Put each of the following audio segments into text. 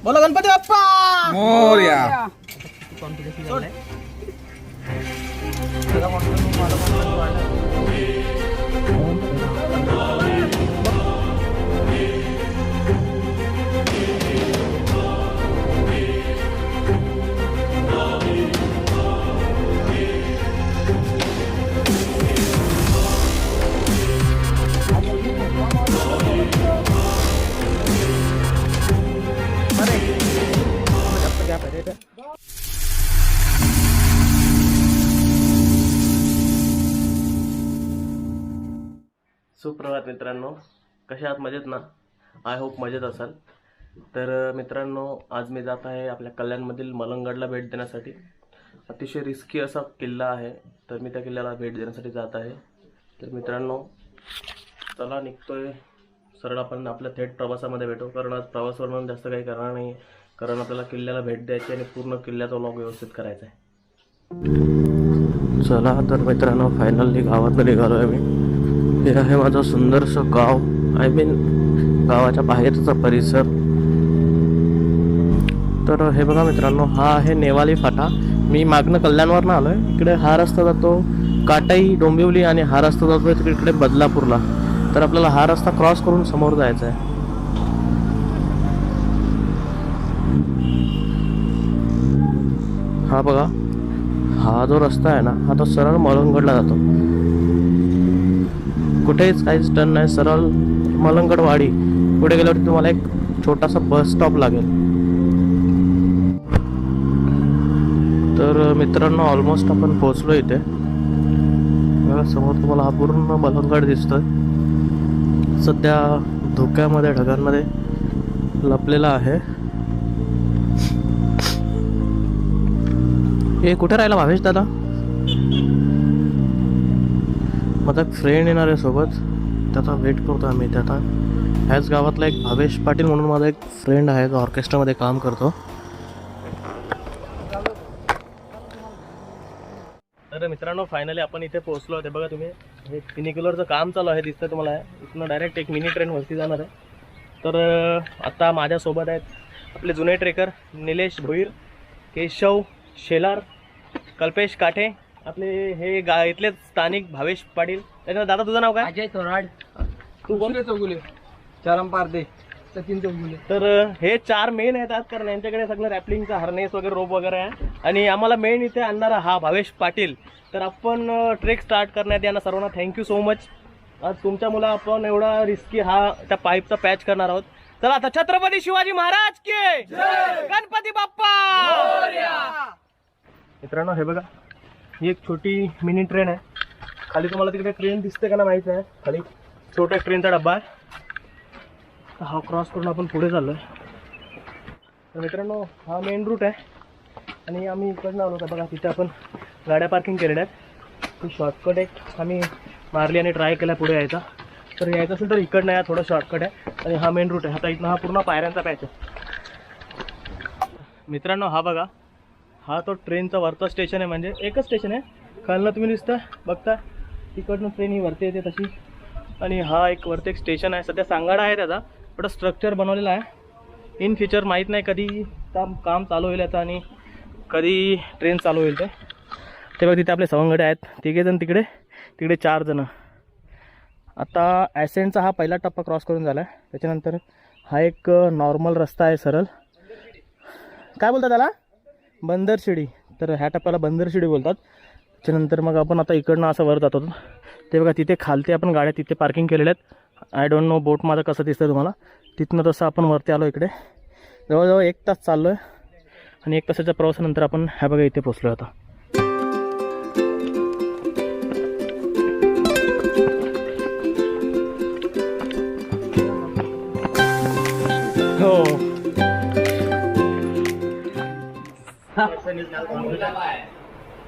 बोला गणपती बाप्पा मोरया. सुप्रभात मित्रांनो, कशा आहात? मजेत ना? आय होप मजेत असाल. तर मित्रांनो, आज मी जात आहे आपल्या कल्याणमधील मलंगडला भेट देण्यासाठी. अतिशय रिस्की असा किल्ला आहे, तर मी त्या किल्ल्याला भेट देण्यासाठी जात आहे. तर मित्रांनो, चला निघतोय. सरळ आपण आपल्या थेट प्रवासामध्ये भेटू, कारण आज प्रवास म्हणून जास्त काही करणार नाही, कारण आपल्याला किल्ल्याला भेट द्यायची आणि पूर्ण किल्ल्याचा व्लॉग व्यवस्थित करायचा आहे. चला तर मित्रांनो, फायनली गावात निघालो आहे मी. हे आहे माझं सुंदरसं गाव, आय मीन गावाच्या बाहेरचा परिसर. तर हे बघा मित्रांनो, हा आहे नेवाली फाटा. मी मागणं कल्याणवरनं आलो आहे. इकडे हा रस्ता जातो काटाई डोंबिवली आणि हा रस्ता जातो तिकडे बदलापूरला. तर आपल्याला हा रस्ता क्रॉस करून समोर जायचं आहे. हा बघा, हा जो रस्ता आहे ना, हा तो सरळ मलंगडला जातो. कुठेच काहीच टर्न नाही, सरळ मलंगडवाडी. पुढे गेल्यावरती तुम्हाला एक छोटासा बस स्टॉप लागेल. तर मित्रांनो, ऑलमोस्ट आपण पोहोचलो इथे. बघा समोर तुम्हाला हा पूर्ण मलंगड दिसतोय. सध्या धुक्यामध्ये ढगांमध्ये लपलेला आहे. हे कुठे राहिला भावेश दादा? माझा एक फ्रेंड येणार आहे सोबत, त्याचा वेट करतो आम्ही. त्याचा ह्याच गावातला एक भावेश पाटील म्हणून माझा एक फ्रेंड आहे, जो ऑर्केस्ट्रामध्ये काम करतो. तर मित्रांनो, फायनली आपण इथे पोहोचलो आहे. बघा तुम्ही, हे फिनिक्युलरचं काम चालू आहे, दिसतं तुम्हाला. इथनं डायरेक्ट एक मिनी ट्रेन वरती जाणार आहे. तर आता माझ्यासोबत आहेत आपले जुने ट्रेकर निलेश भोईर, केशव शेलार, कल्पेश काठे, आपले हे इथले स्थानिक भावेश पाटील. दादा तुझं नाव काय? अजय तोराड, तू कोण? चौगुले, चारम पारदे, सचिन चौगुले. तर हे चार मेन आहेत आज, कारण यांच्याकडे सगळं रॅपलिंगचा हार्नेस वगैरे, रोप वगैरे आहे. आणि आम्हाला मेन इथे आणणारा हा भावेश पाटील. तर आपण ट्रेक स्टार्ट करण्यात यांना सर्वांना थँक्यू सो मच. आज तुमच्या मुला आपण एवढा रिस्की हा त्या पाईपचा पॅच करणार आहोत. चला आता छत्रपती शिवाजी महाराज की जय, गणपती बाप्पा. मित्रांनो, हे बघा, ही एक छोटी मिनी ट्रेन आहे. खाली तुम्हाला तिकडे ट्रेन दिसते का ना माहिती आहे, खाली छोटा ट्रेनचा डब्बा आहे. हा क्रॉस करून आपण पुढे चाललो आहे. तर मित्रांनो, हा मेन रूट आहे आणि आम्ही इकडनं आलो होतो. बघा तिथे आपण गाड्या पार्किंग केलेल्या आहेत. ती शॉर्टकट एक आम्ही मारली आणि ट्राय केला पुढे यायचा. तर यायचं असेल तर इकडनं या, थोडं शॉर्टकट आहे आणि हा मेन रूट आहे. आता इथनं हा पूर्ण पायऱ्यांचा पॅच आहे. मित्रांनो, हा बघा, हा तो ट्रेनचा वरचा स्टेशन आहे. म्हणजे एकच स्टेशन आहे. खालनं तुम्ही दिसतं बघता, तिकडनं ट्रेन ही वरती येते तशी. आणि हा एक वरती एक स्टेशन आहे. सध्या सांगाडा आहे त्याचा, पण स्ट्रक्चर बनवलेला आहे. इन फ्युचर माहीत नाही कधी काम चालू होईल याचं आणि कधी ट्रेन चालू होईल ते. ते बघ तिथे आपले सवंगडे आहेत, 3 जण तिकडे, तिकडे 4 जण. आता ॲसेंटचा हा पहिला टप्पा क्रॉस करून झाला आहे. त्याच्यानंतर हा एक नॉर्मल रस्ता आहे सरळ. काय बोलतात त्याला? बंदरशिडी. तर ह्या टप्प्याला बंदरशिडी बोलतात. त्याच्यानंतर मग आपण आता इकडनं असं वर जातो. ते बघा तिथे खालते आपण गाड्या तिथे पार्किंग केलेल्या आहेत. आय डोंट नो बोट माझं कसं दिसतं तुम्हाला. तिथनं तसं आपण वरती आलो. इकडे जवळजवळ 1 तास चाललो आहे आणि 1 तासाच्या प्रवासानंतर आपण ह्या बघा इथे पोचलो आता. हो,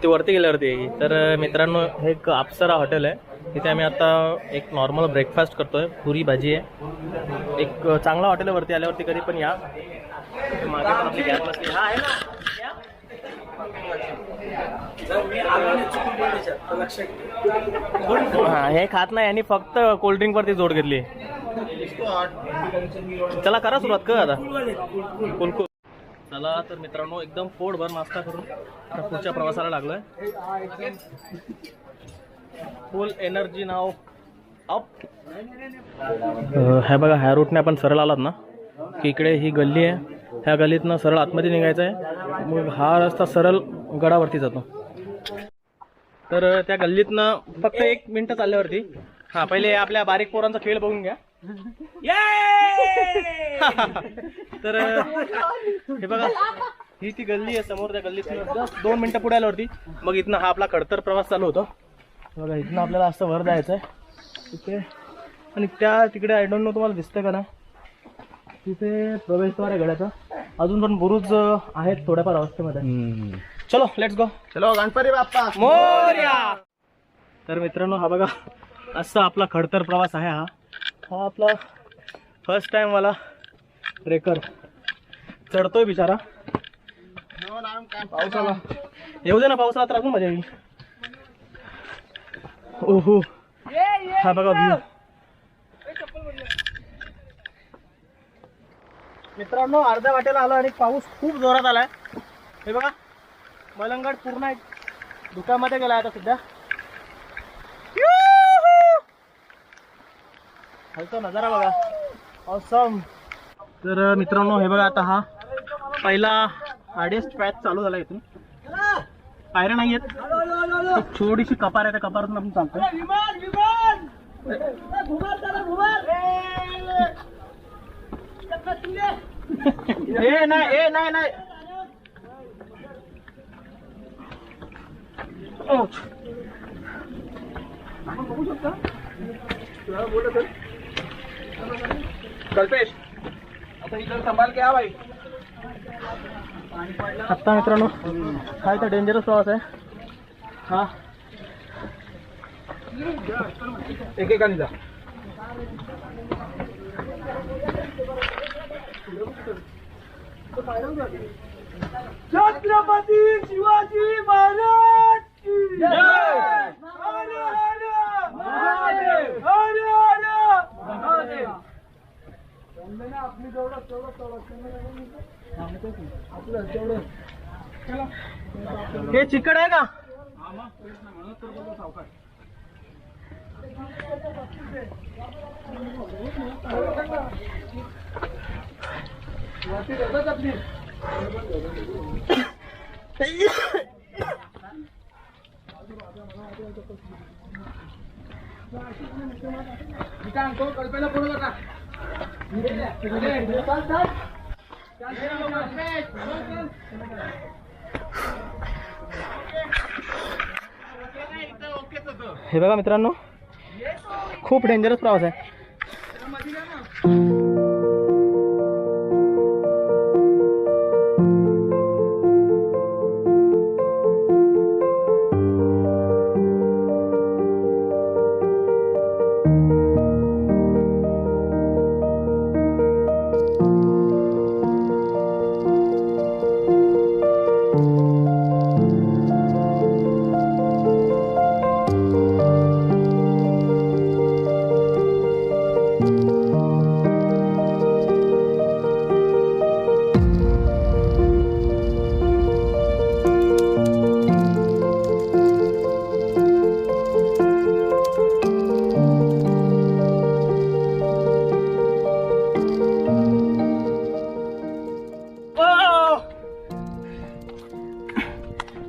ते वरती गेल्यावरती. तर मित्रांनो, हे एक अप्सरा हॉटेल आहे. तिथे आम्ही आता एक नॉर्मल ब्रेकफास्ट करतोय. पुरी भाजी आहे. एक चांगला हॉटेल आहे. वरती आल्यावरती कधी पण या. मागे पण आपली गॅस बसली. हा आहे ना. हा, हे खात नाही आणि फक्त कोल्ड्रिंक वरती जोड घेतली. चला करा सुरुवात कर आता. चला तर मित्रांनो एकदम पोटभर नाश्ता करून आता पुढच्या प्रवासाला लागलोय. फुल एनर्जी नाव अप. ह्या बघा, ह्या रूटने आपण सरळ आलात ना की इकडे ही गल्ली आहे. ह्या गल्लीतनं सरळ आतमध्ये निघायचं आहे. मग हा रस्ता सरळ गडावरती जातो. तर त्या गल्लीतनं फक्त 1 मिनिट चालल्यावरती हा पहिले आपल्या बारीक पोरांचा खेळ बघून घ्या. तर हे बघा, ही ती गल्ली आहे समोर. त्या गल्लीत जस्ट 2 मिनिटं पुढे आल्यावरती मग इथनं हा आपला खडतर प्रवास चालू होतो. बघा, इथनं आपल्याला असं वर जायचं आहे तिथे. आणि त्या तिकडे आय डोंट नो तुम्हाला दिसतंय का ना, तिथे प्रवेशद्वार आहे गडाचा. अजून पण बुरुज आहेत थोड्याफार अवस्थेमध्ये. चलो लेट्स गो. चलो गणपती बाप्पा मोरया. तर मित्रांनो हा बघा, असा आपला खडतर प्रवास आहे. हा आपला फर्स्ट टाइम वाला ट्रेकर चढतोय बिचारा. पावसाला येऊ दे ना, पावसाला तर अजून मजा येईल. ओहो, हा बघा व्ह्यू. मित्रांनो अर्ध्या वाटेला आलो आणि पाऊस खूप जोरात आलाय. हे बघा, मलंगड पूर्ण एक धुक्यामध्ये गेला आता सध्या. खालचा नजारा बघा, ऑसम. तर मित्रांनो हे बघा, आता हा पहिला हार्डेस्ट पॅच चालू झाला. इथून पायऱ्या नाही आहेत, एक छोटीशी कपार आहे. त्या कपारातून आपण चालतोय. ए नाही नाही. कल्पेश आता इधर संभाल के आ भाई. आत्ता मित्रांनो हा इथं डेंजरस प्रवास आहे. हा एकेकाने जा. छत्रपती शिवाजी महाराज की जय. हर हर महादेव. हर हर महादेव. आपली तेवढं हे चिकट आहे का? कल्पना पुढे जाता. हे बघा मित्रांनो, खूप डेंजरस प्रवास आहे.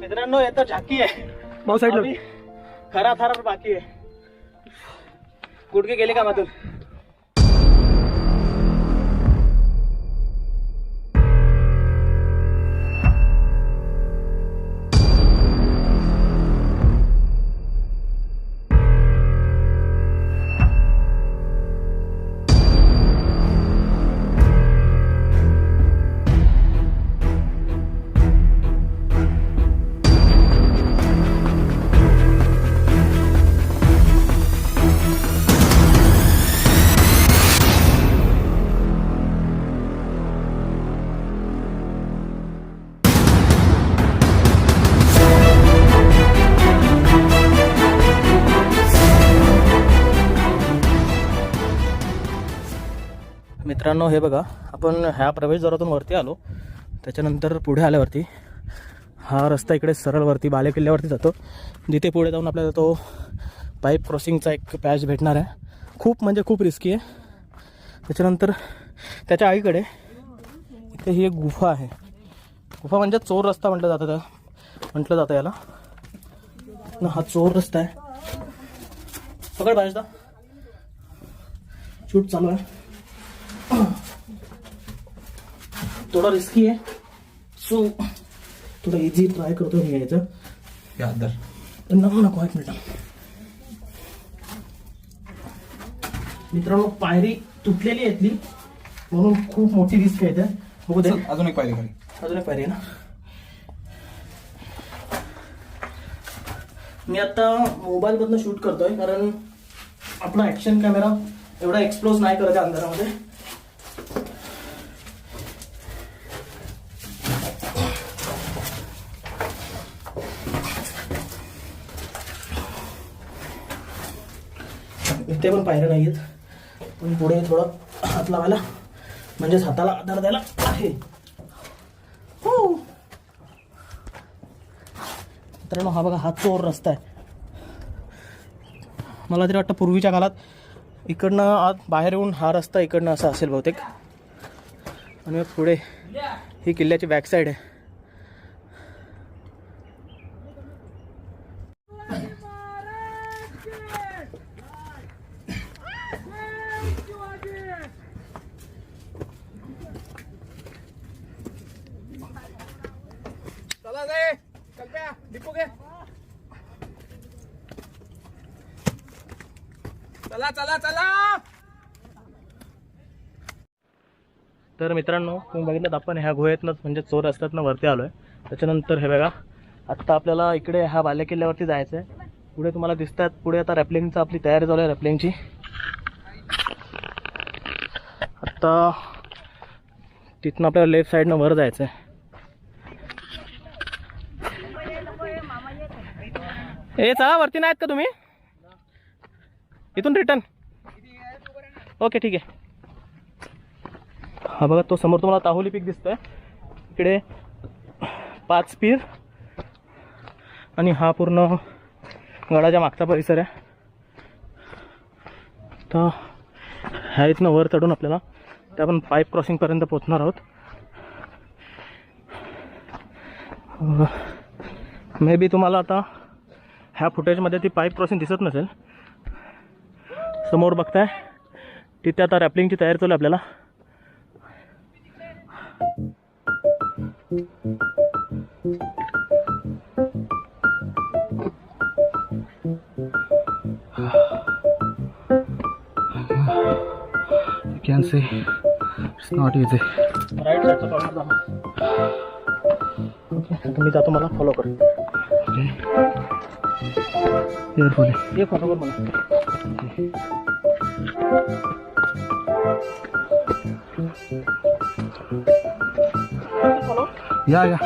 मित्रांनो येतो झाकी आहे. भाऊ साईडला. अभी खरा थरार बाकी आहे. गुडघे गेले का मातून? मित्रांनो हे बघा, आपण ह्या प्रवेशद्वारातून वरती आलो त्याच्यानंतर पुढे आल्यावरती हा रस्ता इकडे सरळ वरती बाले किल्ल्यावरती जातो, जिथे पुढे जाऊन आपल्याला तो पाईप क्रॉसिंगचा एक पॅच भेटणार आहे. खूप म्हणजे खूप रिस्की आहे. त्याच्यानंतर त्याच्या आईकडे इथे ही एक गुफा आहे. गुफा म्हणजे चोर रस्ता म्हटलं जातं याला ना. हा चोर रस्ता आहे. पकड भाजदा, शूट चालू आहे. थोडा रिस्की आहे, सो थोडं इझी ट्राय करतो मी यायचं. नको एक मिनिट मित्रांनो, पायरी तुटलेली आहे इथली, म्हणून खूप मोठी रिस्क आहे. बघू दे, अजून एक पायरी खाली. अजून एक पायरी आहे ना. मी आता मोबाईलमधनं शूट करतोय, कारण आपला ॲक्शन कॅमेरा एवढा एक्सप्लोज नाही करत आहे अंधारामध्ये. इथे पण पायऱ्या नाही आहेत, पण पुढे थोडं हात लावायला म्हणजेच हाताला आधार द्यायला आहे. हो मित्रांनो, हा बघा, हा चोर रस्ता आहे. मला तरी वाटतं पूर्वीच्या काळात इकडनं आत बाहेर येऊन हा रस्ता इकडनं असा असेल बहुतेक. आणि मग पुढे ही किल्ल्याची बॅक साईड आहे. चला जाय कल्प्या, डिपो घे. चला चला चला. तर मित्रांनो, तुम्ही बघितलं आपण ह्या गुहेतनंच म्हणजे चोर रस्त्यातनं वरती आलो आहे. त्याच्यानंतर हे बघा, आत्ता आपल्याला इकडे ह्या बाले किल्ल्यावरती जायचं आहे. पुढे तुम्हाला दिसत आहेत, पुढे आता रॅपलिंगचा आपली तयारी चालू आहे रॅपलिंगची. आत्ता तिथनं आपल्याला लेफ्ट साईडनं वर जायचं आहे. ए चला, वरती नाहीत का तुम्ही? इथून रिटर्न. ओके ठीक आहे. हा बघा, तो समोर तुम्हाला ताहुली पीक दिसतोय. इकडे 5 पीर आणि हा पूर्ण गडाच्या मागचा परिसर आहे. तर ह्या इथनं वर चढून आपल्याला त्या आपण पाईप क्रॉसिंगपर्यंत पोहोचणार आहोत. मे बी तुम्हाला आता ह्या फुटेजमध्ये ती पाईप क्रॉसिंग दिसत नसेल. समोर बघताय तिथे आता रॅपलिंगची तयारी चालू आहे आपल्याला. You can see it's not easy. Right साईडचा कॉर्नर दाखवा. ओके, आता मी जातो, मला फॉलो कर. केअरफुली ये, फॉलो कर मला. या या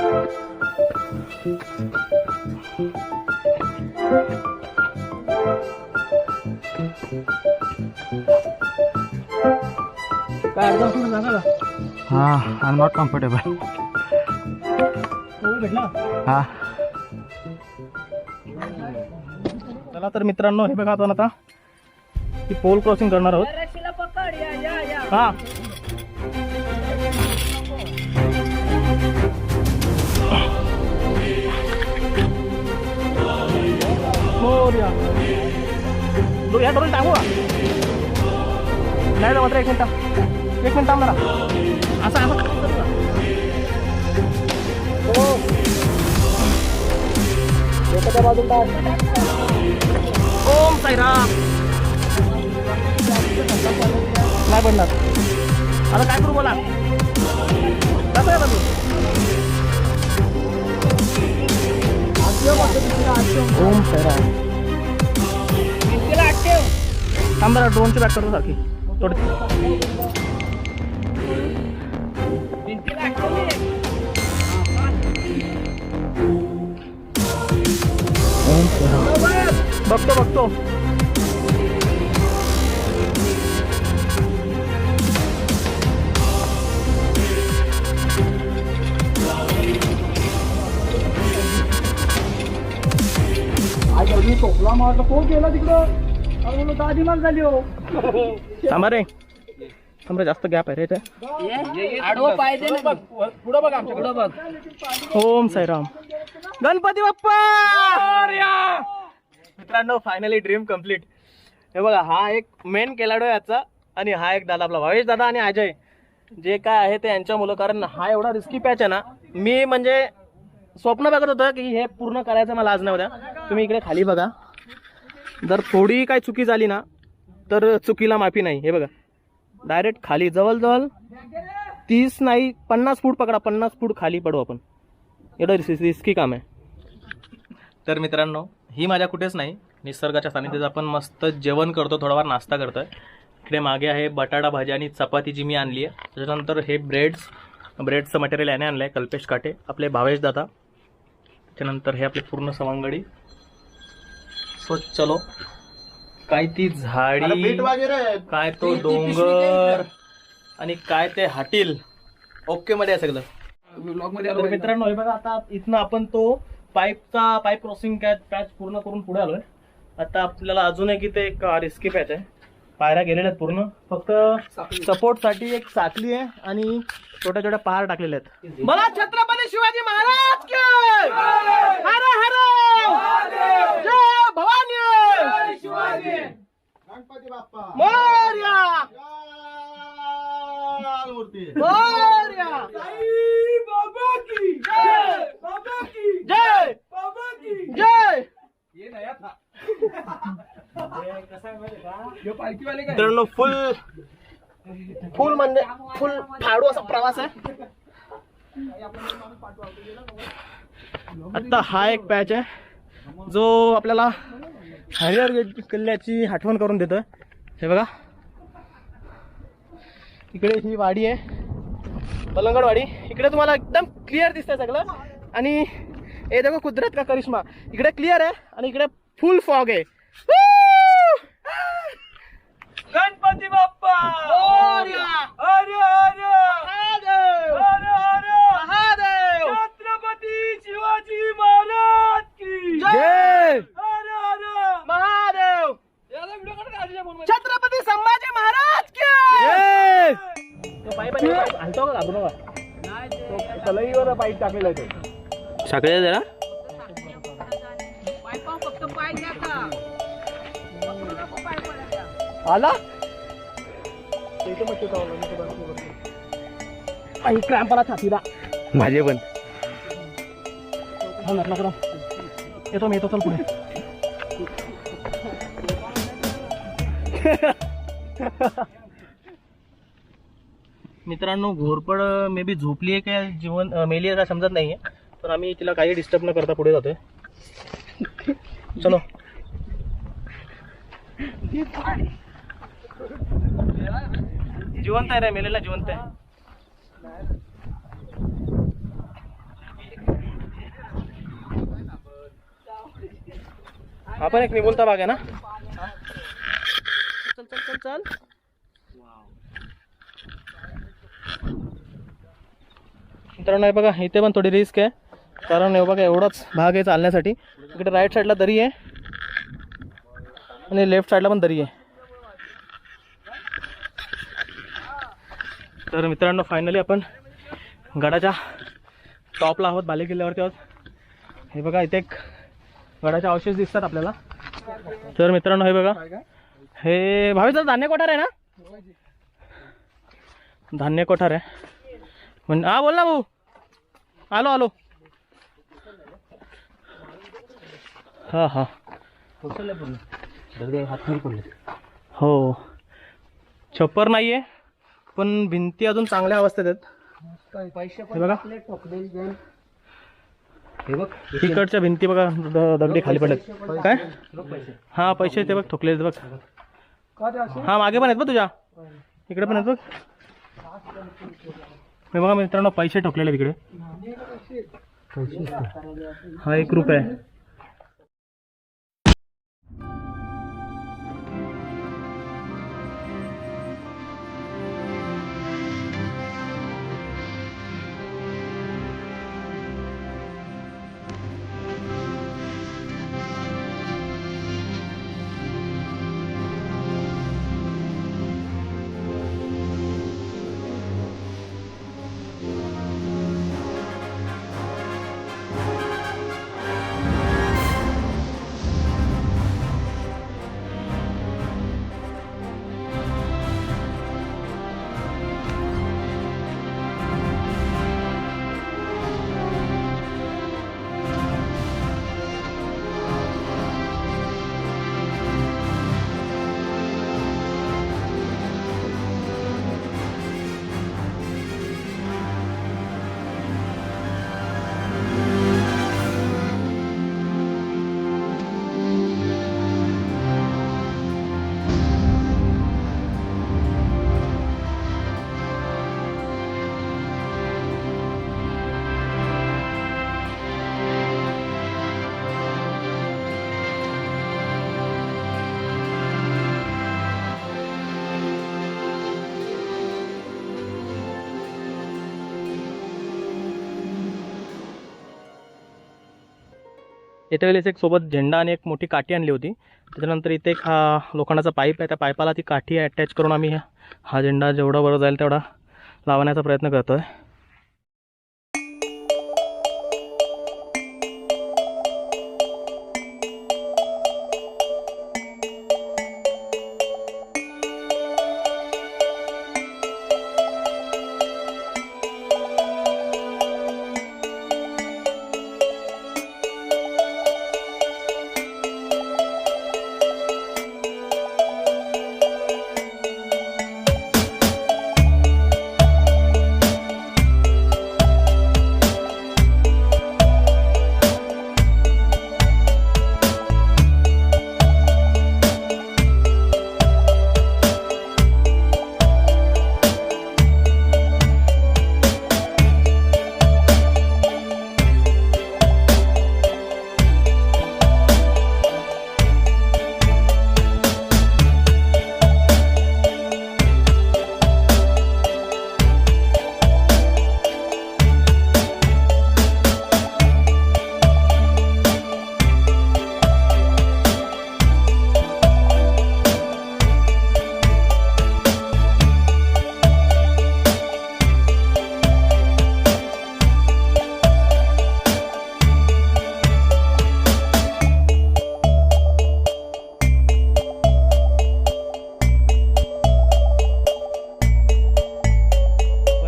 काय अडचण सांगा ना. हां, आय एम नॉट कम्फर्टेबल. भेटला. हां, चला तर मित्रांनो, हे बघा, आपण आता ती पोल क्रॉसिंग करणार आहोत. हा या करून टाकू. नाही मात्र एक मिनिट थांब जरा. असं एखाद्या बाजूला ओम साईराम. नाही पडणार. आता काय करू बोला. कसं आहे बाजू. ओम साईराम. थांब जरा, ड्रोनची बॅक करतो सारखी थोडी. बघतो. म्हटलं कोण गेला तिकडं म्हणून दादी माग झाली हो. थांबा रे जास्त गॅप आहे रे इथे. आडवं पाय दे ना. पुढं बघ आमच्या पुढं बघ. ओम साईराम गणपती बाप्पा मोरया. मित्रांनो फायनली ड्रीम कम्प्लीट. हे बघा हा एक मेन खेळाडू आहे याचा आणि हा एक दादा आपला भावेश दादा आणि अजय जे काय आहे ते यांच्या मुलं. कारण हा एवढा रिस्की पॅच आहे ना, मी म्हणजे स्वप्न बघत होतं की हे पूर्ण करायचं मला आज नाही उद्या. तुम्ही इकडे खाली बघा, जर थोडी काही चुकी झाली ना तर चुकीला माफी नाही. हे बघा डायरेक्ट खाली जवळजवळ 30 नाही 50 फूट पकडा, 50 फूट खाली पडू आपण. एवढं रिस्की काम आहे. तर मित्रांनो ही माझ्या कुठेच नाही, निसर्गाच्या सानिध्यात आपण मस्त जेवण करतो, थोडाफार नाश्ता करतोय. इकडे मागे आहे बटाटा भाजी आणि चपाती जी मी आणली आहे. त्याच्यानंतर हे ब्रेडचं मटेरियल याने आणलं आहे कल्पेश काटे, आपले भावेश दादा. त्याच्यानंतर हे आपले पूर्ण सवंगडी. सो चलो काय ती झाडी, काय तो डोंगर आणि काय ते हाटील ओके मध्ये आहे सगळं. तर मित्रांनो हे बघा आता इथनं आपण तो पाईप क्रॉसिंग पॅच पूर्ण करून पुढे आलोय. आता आपल्याला अजून एक इथे एक रिस्की पॅच आहे. पायऱ्या गेलेल्या आहेत पूर्ण, फक्त सपोर्ट साठी एक साखली आहे आणि छोट्या छोट्या पहार टाकलेले आहेत. मला छत्रपती शिवाजी महाराज की हर हर जय भवानी शिवाजी गणपती बाप्पा मोरया मोरया साई बाबा की जय बाबा की जय बाबा की जय. ये नया था मित्रांनो फुल म्हणजे फुल फाडू असा प्रवास आहे. आता हा एक पॅच आहे जो आपल्याला हरिहर किल्ल्याची आठवण करून देतोय. हे बघा इकडे ही वाडी आहे पलंगड वाडी. इकडे तुम्हाला एकदम क्लिअर दिसतंय सगळं आणि हे देखो कुदरत का करिश्मा. इकडे क्लिअर आहे आणि इकडे फुल फॉग आहे. गणपती बाप्पा मोरया हर हर महादेव हर हर महादेव छत्रपती शिवाजी महाराज की जय हर हर महादेव छत्रपती संभाजी महाराज की जय. तो पाईप हलतो का घाबरू नका, सलईवर पाईप टाकलेला आहे तो साखळे जरा आला क्रॅम्पाला छातीला माझे पण येतो मी येतो. चल पुढे मित्रांनो घोरपड मे बी झोपली आहे काय जीवन मेली आहे का समजत नाहीये, पण आम्ही तिला काही डिस्टर्ब न करता पुढे जातोय. चलो जिवंत आहे रे, मेलेला जिवंत आहे. हा पण एक निबोलता भाग आहे ना. चल चल चल चल. मित्रांनो हे बघा इथे पण थोडी रिस्क आहे, कारण हे बघा एवढाच भाग आहे चालण्यासाठी. इकडे राईट साईडला दरी आहे आणि लेफ्ट साईडला पण दरी आहे. तर मित्रांनो फायनली आपण गडाच्या टॉपला आहोत, बाले किल्ल्यावरती आहोत. हे बघा इथे एक गडाचे अवशेष दिसतात आपल्याला. तर मित्रांनो हे बघा हे भावेचा धान्य कोठार आहे ना, धान्य कोठार आहे म्हणजे. हा बोल ना भाऊ. आलो आलो. हा हा हो छप्पर नाहीये पण भिंती अजून चांगल्या अवस्थेत आहेत. हे बघा तिकडच्या भिंती बघा दगडी खाली पडलेत काय. हा पैसे ते बघ ठोकले बघ. हा मागे पण आहेत बघ तुझ्या इकडे पण आहेत बघ. हे बघा मित्रांनो पैसे ठोकलेले तिकडे. हा 1 रुपया आहे. येत्या वेळेस एक सोबत झेंडा आणि एक मोठी काठी आणली होती. त्याच्यानंतर इथे एक हा लोखंडाचा पाईप आहे, त्या पाईपाला ती काठी अटॅच करून आम्ही हा झेंडा जेवढा वर जाईल तेवढा लावण्याचा प्रयत्न करतो आहे.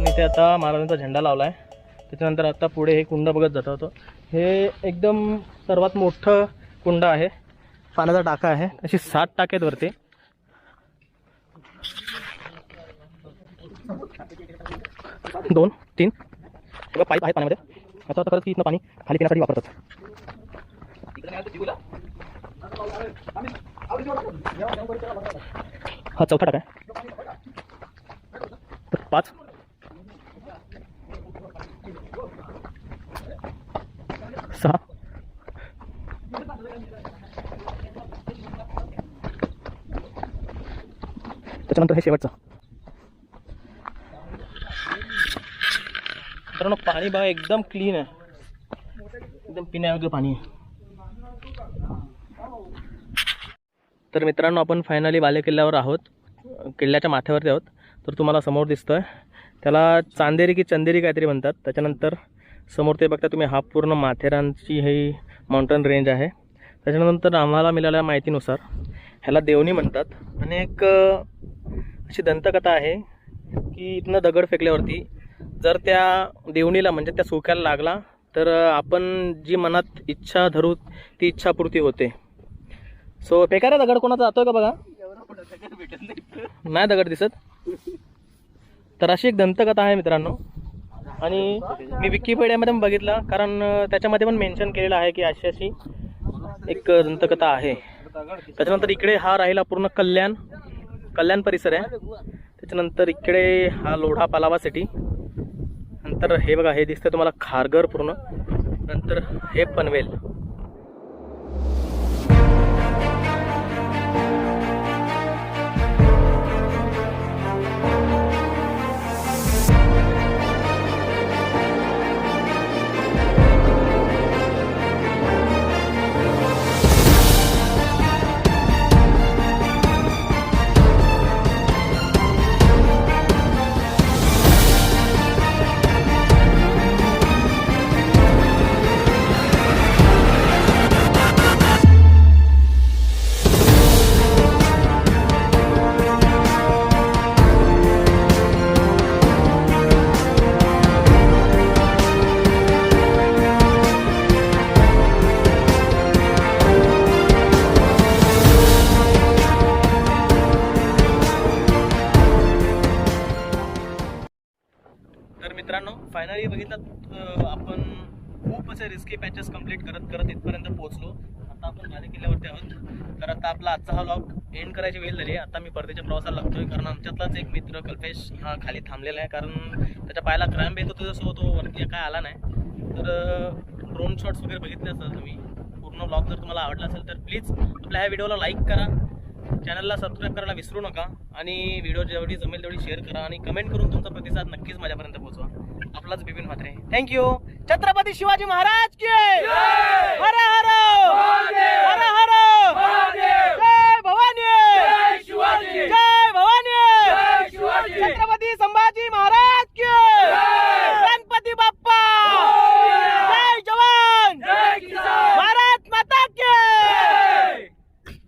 इथे आता महाराजांचा झेंडा लावला आहे. त्याच्यानंतर आता पुढे हे कुंड बघत जात होतो. हे एकदम सर्वात मोठं कुंड आहे, पाण्याचा टाका आहे. अशी 7 टाके आहेत वरती. दोन 3 पाईप आहेत पाण्यामध्ये. आता खरंच की इथनं पाणी खाली पिण्यासाठी वापरतात. हा 4था टाका आहे. 5 6 त्याच्यानंतर हे शेवटचं. मित्रांनो पाणी बघा एकदम क्लीन आहे, एकदम पिण्यायोग्य पाणी आहे. तर मित्रांनो आपण फायनली बालेकिल्ल्यावर आहोत, किल्ल्याच्या माथ्यावरती आहोत. तर तुम्हाला समोर दिसतोय त्याला चांदेरी की चंदेरी काहीतरी म्हणतात. त्याच्यानंतर समोर ते बघता तुम्ही हा पूर्ण माथेरानची ही माउंटन रेंज आहे. त्याच्यानंतर आम्हाला मिळालेल्या माहितीनुसार ह्याला देवणी म्हणतात. आणि एक अशी दंतकथा आहे की इथनं दगड फेकल्यावरती जर त्या देवणीला म्हणजे त्या सुक्याला लागला तर आपण जी मनात इच्छा धरू ती इच्छापूर्ती होते. सो फेकाऱ्या दगड कोणाचा जातोय का बघा, नाही दगड दिसत. तर अशी एक दंतकथा आहे मित्रांनो. आणि मी विकिपीडियामध्ये बघितलं, कारण त्याच्यामध्ये पण मेन्शन केलेलं आहे की अशी अशी एक दंतकथा आहे. त्याच्यानंतर इकडे हा राहिला पूर्ण कल्याण परिसर आहे. त्याच्यानंतर इकडे हा लोढा पालावा सिटी. नंतर हे बघा हे दिसतं तुम्हाला खारघर पूर्ण. नंतर हे पनवेल. मित्रांनो फायनली बघितलं आपण खूप असे रिस्की पॅचेस कंप्लीट करत इथपर्यंत पोहोचलो. आता आपण बालेकिल्ल्यावरती आहोत. तर आता आपला आजचा हा व्लॉग एंड करायची वेळ झाली आहे. आता मी परदेच्या प्रवासाला लागतोय, कारण आमच्यातलाच एक मित्र कल्पेश हा खाली थांबलेला आहे, कारण त्याच्या पायाला क्रॅम्प येतो त्याच्यासोबत तो वरती काय आला नाही. तर ड्रोन शॉट्स वगैरे बघितले असेल तुम्ही. पूर्ण व्लॉग जर तुम्हाला आवडला असेल तर प्लीज आपल्या ह्या व्हिडिओला लाईक करा, चॅनलला सबस्क्राईब करायला विसरू नका आणि व्हिडिओ जेवढी जमेल तेवढी शेअर करा आणि कमेंट करून तुमचा प्रतिसाद नक्कीच माझ्यापर्यंत पोहोचवा. आपलाच बिपिन म्हात्रे. थँक्यू. छत्रपती शिवाजी महाराज की हर हर